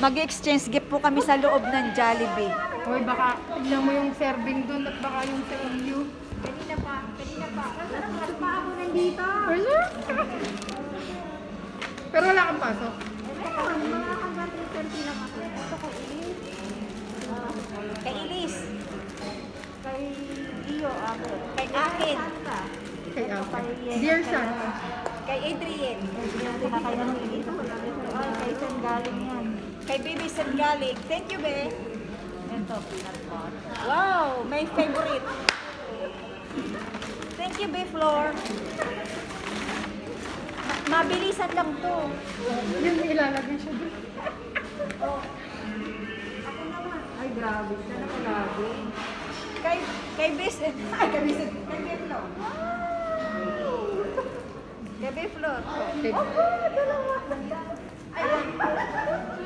Mag-exchange gift po kami sa loob ng Jollibee. Hoy, baka tignan mo yung serving doon at baka yung sa iyo. Kanina pa. Mas pa ako nandito. Wala. Pero wala kang pasok. Mga hanggang 3:30 lang ako. Ito ko Ilis. Kay Elise. Kay Iyo ako. Kay akin. Kay Alpha. Dear Santa. Kay Adrian. Saka kay nang dito. Ay, kay San galing yan. Kay Baby Sangalig. Thank you, be. Ito, peanut butter. Wow, my favorite. Thank you, be, Flor. Mabilisan lang to. Yun ilalagay siya doon. Ako naman. Ay, grabe. Sana palagi. Kay Bis. Ay, kay Bis. Kay Be, Flor. Kay Be, Flor. Okay. Dalawa.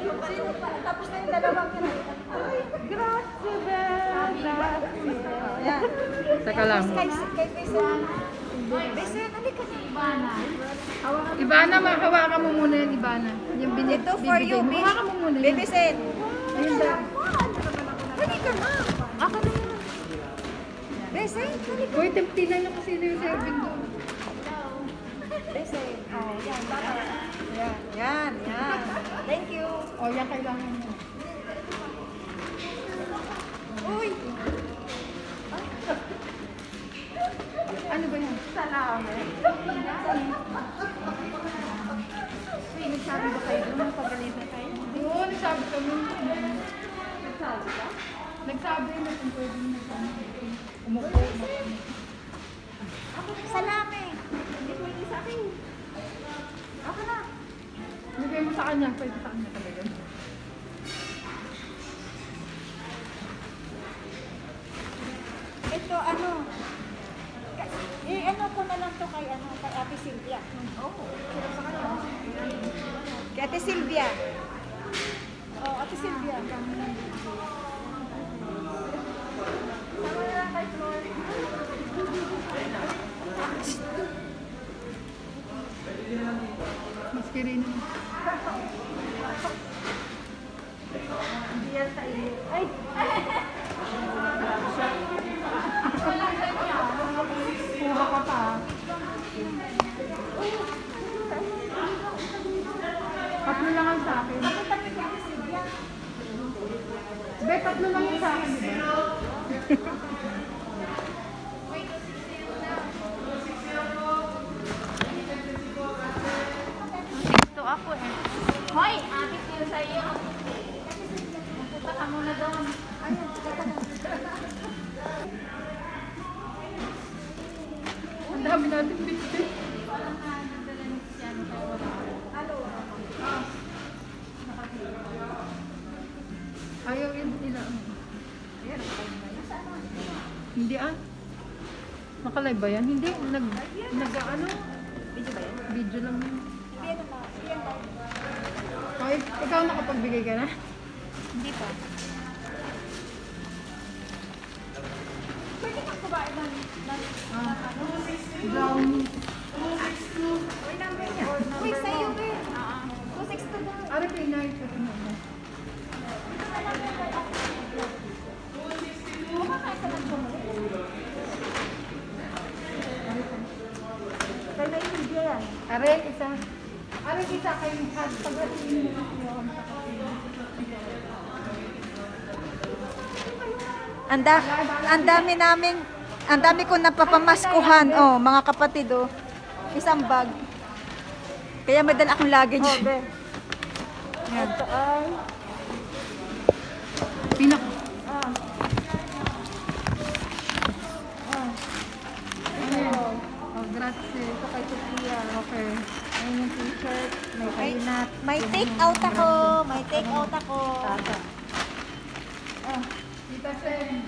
Sino pa? Tapos na yung dalawang yun. Ay, grazie, grazie. Ayan. Teka lang. Kay Bis. Bis, halika na. Ibana. Ibana, hawakan mo muna yan, Ibana. Yung Ito for you, bibigay mo. Bis. Hawakan mo muna yan. Baby Sen. Ayun ba? Halika na. Ako na muna. Besen, halika. Hoy, tingnan nyo kasi yung serving doon. Besen. Oh, yan. Bata. Yan. Thank you. O, yan kailangan mo. Uy. Ano ba yan? Salamat. Nagsabi ba kayo doon? Napagalitan kayo? Oo, nagsabi kami. Nagsabi ka? Nagsabi na kung pwede umupo. Salami. Hindi pwede sa akin. Ako na. Bigay mo sa kanya, pwede sa kanya talaga. Ito, ano? Ano ko na lang to kay Ate Sylvia. Oo. Sila sa kanya. Kay Ate Sylvia. Oh, Ate Sylvia. Sama na lang kay Flor. Maski rin. Hindi yan sa iyo. Ay! Kuha ka pa. Tatlo lang ang sa akin. Be, tatlo lang ang sa akin, di ba? Gusto ako eh. Hoy! Abit yun sa iyo. Punta ka muna doon. Ayun, Ang dami natin bitbit. Ayaw yun nila. Hindi ah. Nakalive ba yan? Hindi. Nag-ano? Video ba yan? Video lang yun. Hindi na ma. Ay, ikaw nakapagbigay ka na? Hindi pa. Pwede kang kumain ng Brownie. Uy, number niya. Uy, sa'yo, be. 262 daw. Ari, pinay. Kaya may video yan. Ari, isa. Ari, isa kayo. Pag-asin mo. Ang dami ko napapamaskuhan, oh, mga kapatid, oh. Isang bag. Kaya madala akong luggage. Oh, be. Yan. Ito ay... Pinak. Oh, grazie. Ito kay Sophia. Okay. Ayun yung t-shirt. May kainat. May take out ako. May take out ako. Tata. Tita Sen.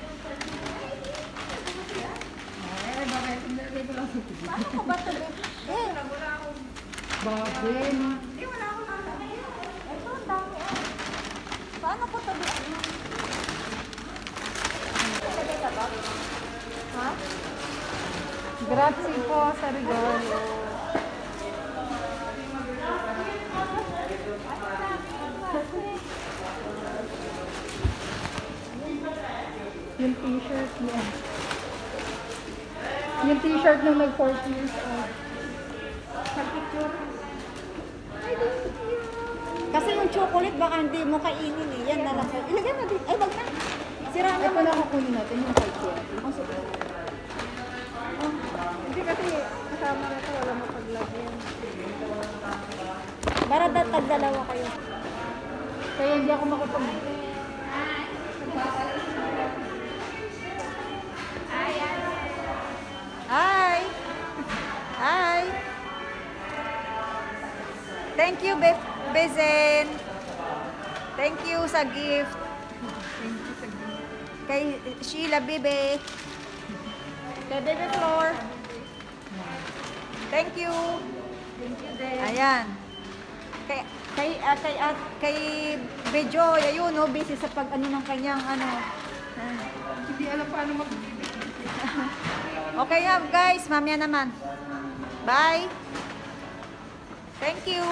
Eh, bakit? Hindi ko lang. Paano ko ba ito? Eh, Bakit? ito ang dami. Paano ko ito? Ilagay ka ba? Ha? Grazie po sa regalo. Yung t-shirt niya. Yung t-shirt nung nag 40 years old. Sa picture. Kasi yung chocolate baka hindi mo kainin eh. Yan na lang. Ilagay mo din. Ay, wag na. Sira Ito naman. na kukunin natin yung 5 Oh, sige. Hindi kasi kasama na ito, wala mo paglagyan. Para tag-dalawa kayo. Kaya hindi ako makapag... Hi! Hi! Thank you, Bezen. Thank you sa gift. Kay Sheila Bebe. Kay Bebe Flor. Thank you. Ayan. Kay Bejoy, ayun, no, busy sa pag ano ng kanyang ano. Hindi alam paano mag... Okay guys, mamaya naman. Bye. Thank you.